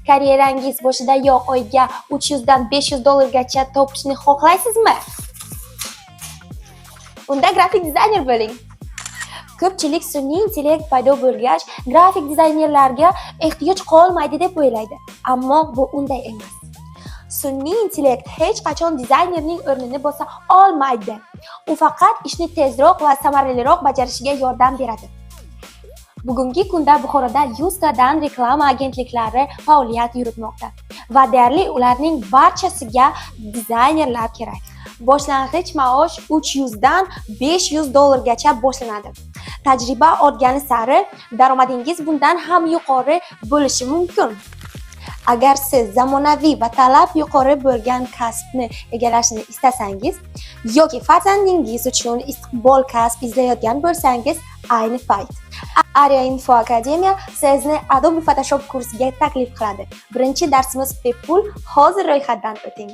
Karyerangiz boshidayoq oyga 300 dan 500 dollargacha topishni xohlaysizmi? Unda grafik dizayner bo'ling. Ko'pchilik sun'iy intellekt paydo bo'lgach, grafik dizaynerlarga ehtiyoj qolmaydi deb o'ylaydi. Ammo bu unday emas. Sun'iy intellekt hech qachon dizaynerning o'rnini bosa olmaydi. U faqat ishni tezroq va samaraliroq bajarishiga yordam beradi. Bugungi kunda Buxoroda 100 tadan reklama agentliklari faoliyat yuritmoqda va deyarli ularning barchasiga dizaynerlar kerak. Boshlang'ich maosh 300 dan 500 dollargacha boshlanadi. Tajriba ortgani sari daromadingiz bundan ham yuqori bo'lishi mumkin. Agar siz zamonaviy va talab yuqori bo'lgan kasbni egallashni istasangiz yoki farzandingiz uchun istiqbol kasb izlayotgan bo'lsangiz, ayni payt. Aria Info Akademiya sizni Adobe Photoshop kursiga taklif qiladi. Birinchi darsimiz bepul, hozir ro'yxatdan o'ting.